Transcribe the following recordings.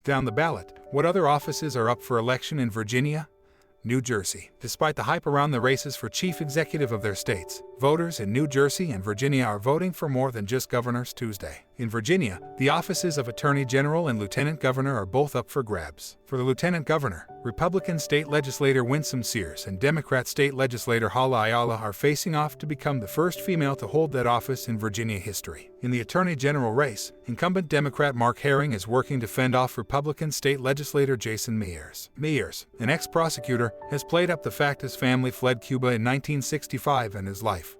Down the ballot, what other offices are up for election in Virginia? New Jersey. Despite the hype around the races for chief executive of their states, voters in New Jersey and Virginia are voting for more than just governors Tuesday. In Virginia, the offices of Attorney General and Lieutenant Governor are both up for grabs. For the Lieutenant Governor, Republican State Legislator Winsome Sears and Democrat State Legislator Hala Ayala are facing off to become the first female to hold that office in Virginia history. In the Attorney General race, incumbent Democrat Mark Herring is working to fend off Republican State Legislator Jason Mears. Mears, an ex-prosecutor, has played up the fact his family fled Cuba in 1965 and his life,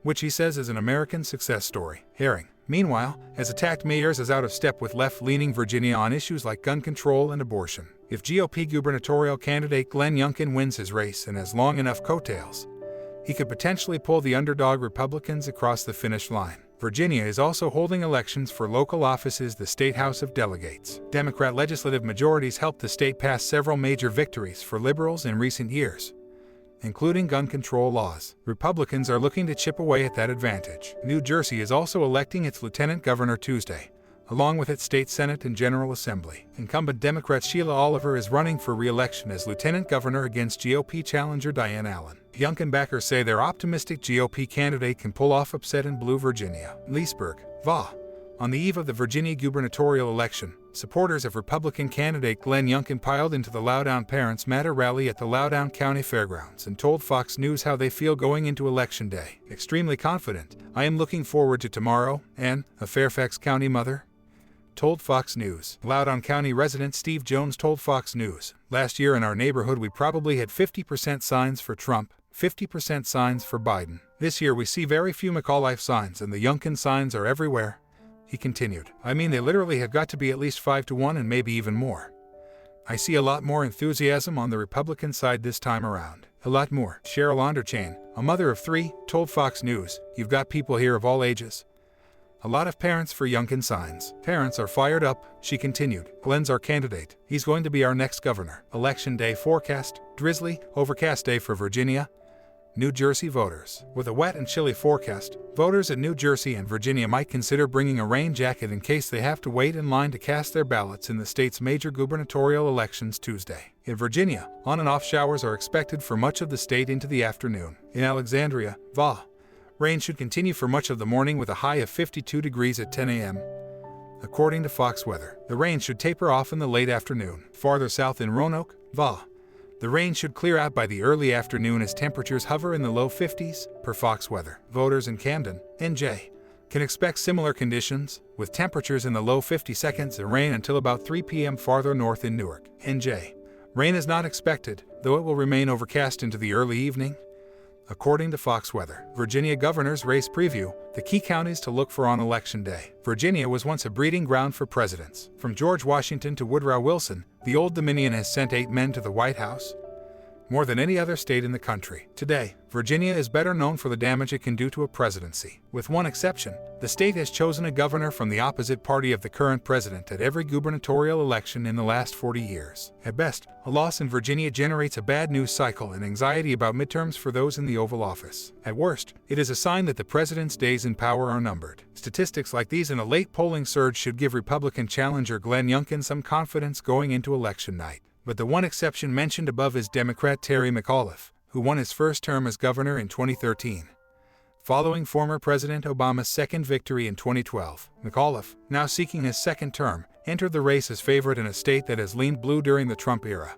which he says is an American success story. Herring, meanwhile, has attacked Mears as out of step with left-leaning Virginia on issues like gun control and abortion. If GOP gubernatorial candidate Glenn Younkin wins his race and has long enough coattails, he could potentially pull the underdog Republicans across the finish line. Virginia is also holding elections for local offices, the State House of Delegates. Democrat legislative majorities helped the state pass several major victories for liberals in recent years, including gun control laws. Republicans are looking to chip away at that advantage. New Jersey is also electing its lieutenant governor Tuesday, along with its state senate and general assembly. Incumbent Democrat Sheila Oliver is running for re-election as lieutenant governor against GOP challenger Diane Allen. Younkin backers say their optimistic GOP candidate can pull off upset in blue Virginia. Leesburg, VA. On the eve of the Virginia gubernatorial election, supporters of Republican candidate Glenn Younkin piled into the Loudoun Parents Matter rally at the Loudoun County Fairgrounds and told Fox News how they feel going into Election Day. Extremely confident, I am looking forward to tomorrow, and a Fairfax County mother told Fox News. Loudoun County resident Steve Jones told Fox News, last year in our neighborhood we probably had 50% signs for Trump, 50% signs for Biden. This year we see very few McAuliffe signs and the Younkin signs are everywhere. He continued, I mean they literally have got to be at least 5-1 and maybe even more. I see a lot more enthusiasm on the Republican side this time around. A lot more. Cheryl Onderchain, a mother of 3, told Fox News, you've got people here of all ages. A lot of parents for Younkin signs. Parents are fired up, she continued. Glenn's our candidate. He's going to be our next governor. Election Day forecast, drizzly, overcast day for Virginia, New Jersey voters. With a wet and chilly forecast, voters in New Jersey and Virginia might consider bringing a rain jacket in case they have to wait in line to cast their ballots in the state's major gubernatorial elections Tuesday. In Virginia, on and off showers are expected for much of the state into the afternoon. In Alexandria, VA, rain should continue for much of the morning with a high of 52 degrees at 10 a.m. According to Fox Weather, the rain should taper off in the late afternoon. Farther south in Roanoke, VA, the rain should clear out by the early afternoon as temperatures hover in the low 50s, per Fox Weather. Voters in Camden, NJ, can expect similar conditions, with temperatures in the low 50 seconds and rain until about 3 p.m. farther north in Newark, NJ. Rain is not expected, though it will remain overcast into the early evening. According to Fox Weather, Virginia governor's race preview, the key counties to look for on Election Day. Virginia was once a breeding ground for presidents. From George Washington to Woodrow Wilson, the Old Dominion has sent 8 men to the White House, more than any other state in the country. Today, Virginia is better known for the damage it can do to a presidency. With one exception, the state has chosen a governor from the opposite party of the current president at every gubernatorial election in the last 40 years. At best, a loss in Virginia generates a bad news cycle and anxiety about midterms for those in the Oval Office. At worst, it is a sign that the president's days in power are numbered. Statistics like these in a late polling surge should give Republican challenger Glenn Younkin some confidence going into election night. But the one exception mentioned above is Democrat Terry McAuliffe, who won his first term as governor in 2013. Following former President Obama's second victory in 2012, McAuliffe, now seeking his second term, entered the race as favorite in a state that has leaned blue during the Trump era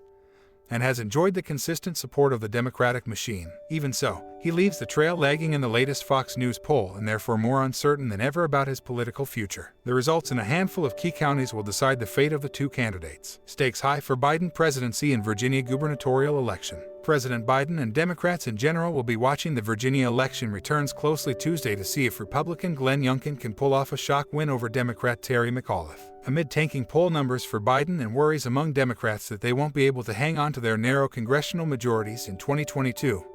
and has enjoyed the consistent support of the Democratic machine. Even so, he leaves the trail lagging in the latest Fox News poll and therefore more uncertain than ever about his political future. The results in a handful of key counties will decide the fate of the two candidates. Stakes high for Biden presidency in Virginia gubernatorial election. President Biden and Democrats in general will be watching the Virginia election returns closely Tuesday to see if Republican Glenn Younkin can pull off a shock win over Democrat Terry McAuliffe. Amid tanking poll numbers for Biden and worries among Democrats that they won't be able to hang on to their narrow congressional majorities in 2022,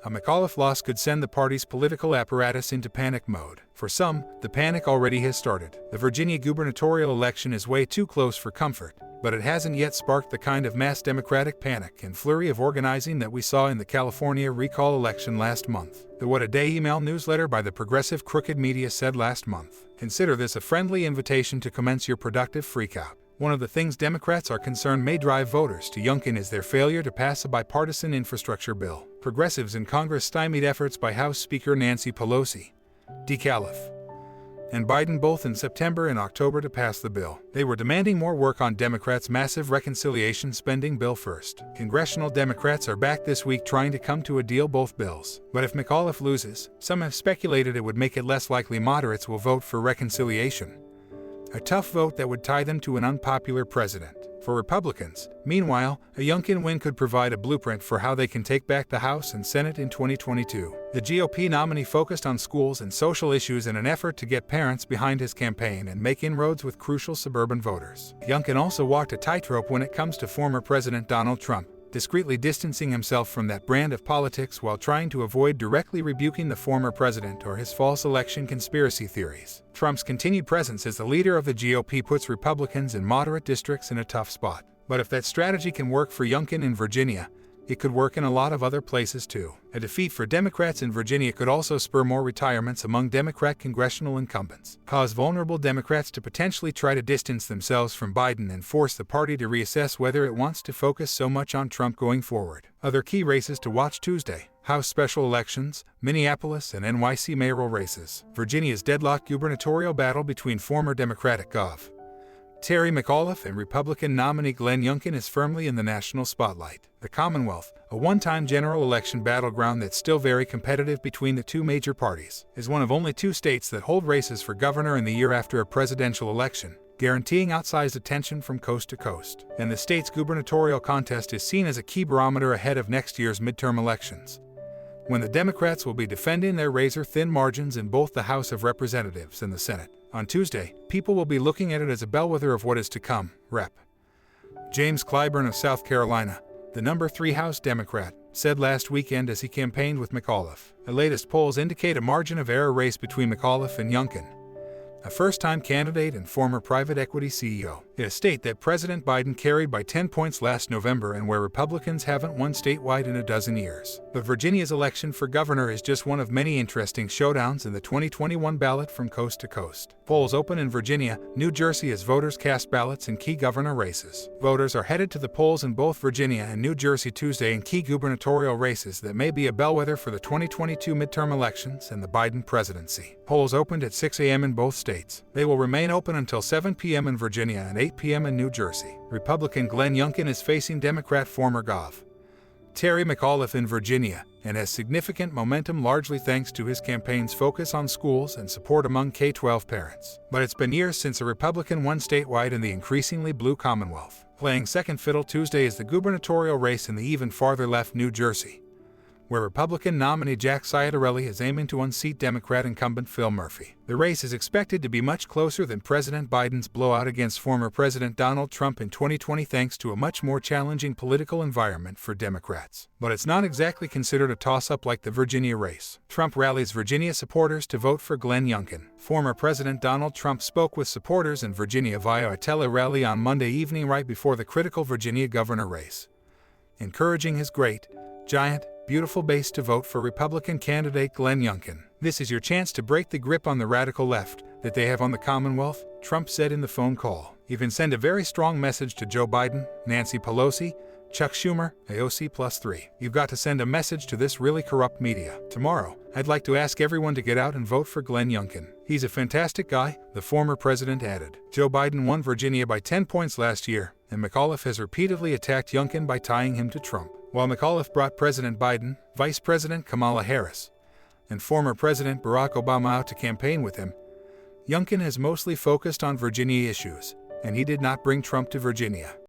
a McAuliffe loss could send the party's political apparatus into panic mode. For some, the panic already has started. The Virginia gubernatorial election is way too close for comfort, but it hasn't yet sparked the kind of mass Democratic panic and flurry of organizing that we saw in the California recall election last month. The What a Day email newsletter by the progressive crooked media said last month, consider this a friendly invitation to commence your productive freakout. One of the things Democrats are concerned may drive voters to Younkin is their failure to pass a bipartisan infrastructure bill. Progressives in Congress stymied efforts by House Speaker Nancy Pelosi, DeCalif, and Biden both in September and October to pass the bill. They were demanding more work on Democrats' massive reconciliation spending bill first. Congressional Democrats are back this week trying to come to a deal both bills. But if McAuliffe loses, some have speculated it would make it less likely moderates will vote for reconciliation, a tough vote that would tie them to an unpopular president. For Republicans, meanwhile, a Younkin win could provide a blueprint for how they can take back the House and Senate in 2022. The GOP nominee focused on schools and social issues in an effort to get parents behind his campaign and make inroads with crucial suburban voters. Younkin also walked a tightrope when it comes to former President Donald Trump, discreetly distancing himself from that brand of politics while trying to avoid directly rebuking the former president or his false election conspiracy theories. Trump's continued presence as the leader of the GOP puts Republicans in moderate districts in a tough spot. But if that strategy can work for Younkin in Virginia, it could work in a lot of other places too. A defeat for Democrats in Virginia could also spur more retirements among Democrat congressional incumbents, cause vulnerable Democrats to potentially try to distance themselves from Biden and force the party to reassess whether it wants to focus so much on Trump going forward. Other key races to watch Tuesday: House special elections, Minneapolis and NYC mayoral races, Virginia's deadlocked gubernatorial battle between former Democratic Gov. Terry McAuliffe and Republican nominee Glenn Younkin is firmly in the national spotlight. The Commonwealth, a one-time general election battleground that's still very competitive between the two major parties, is one of only two states that hold races for governor in the year after a presidential election, guaranteeing outsized attention from coast to coast. And the state's gubernatorial contest is seen as a key barometer ahead of next year's midterm elections, when the Democrats will be defending their razor-thin margins in both the House of Representatives and the Senate. On Tuesday, people will be looking at it as a bellwether of what is to come. Rep. James Clyburn of South Carolina, the number 3 House Democrat, said last weekend as he campaigned with McAuliffe. The latest polls indicate a margin of error race between McAuliffe and Younkin, a first-time candidate and former private equity CEO, in a state that President Biden carried by 10 points last November and where Republicans haven't won statewide in a dozen years. But Virginia's election for governor is just one of many interesting showdowns in the 2021 ballot from coast to coast. Polls open in Virginia, New Jersey as voters cast ballots in key governor races. Voters are headed to the polls in both Virginia and New Jersey Tuesday in key gubernatorial races that may be a bellwether for the 2022 midterm elections and the Biden presidency. Polls opened at 6 a.m. in both states. They will remain open until 7 p.m. in Virginia and 8 p.m. in New Jersey. Republican Glenn Younkin is facing Democrat former Gov. Terry McAuliffe in Virginia, and has significant momentum largely thanks to his campaign's focus on schools and support among K-12 parents. But it's been years since a Republican won statewide in the increasingly blue Commonwealth. Playing second fiddle Tuesday is the gubernatorial race in the even farther left New Jersey, where Republican nominee Jack Ciattarelli is aiming to unseat Democrat incumbent Phil Murphy. The race is expected to be much closer than President Biden's blowout against former President Donald Trump in 2020 thanks to a much more challenging political environment for Democrats. But it's not exactly considered a toss-up like the Virginia race. Trump rallies Virginia supporters to vote for Glenn Younkin. Former President Donald Trump spoke with supporters in Virginia via a tele-rally on Monday evening right before the critical Virginia governor race, encouraging his great, giant, beautiful base to vote for Republican candidate Glenn Younkin. This is your chance to break the grip on the radical left that they have on the Commonwealth, Trump said in the phone call. You can send a very strong message to Joe Biden, Nancy Pelosi, Chuck Schumer, AOC plus 3. You've got to send a message to this really corrupt media. Tomorrow, I'd like to ask everyone to get out and vote for Glenn Younkin. He's a fantastic guy, the former president added. Joe Biden won Virginia by 10 points last year, and McAuliffe has repeatedly attacked Younkin by tying him to Trump. While McAuliffe brought President Biden, Vice President Kamala Harris, and former President Barack Obama out to campaign with him, Younkin has mostly focused on Virginia issues, and he did not bring Trump to Virginia.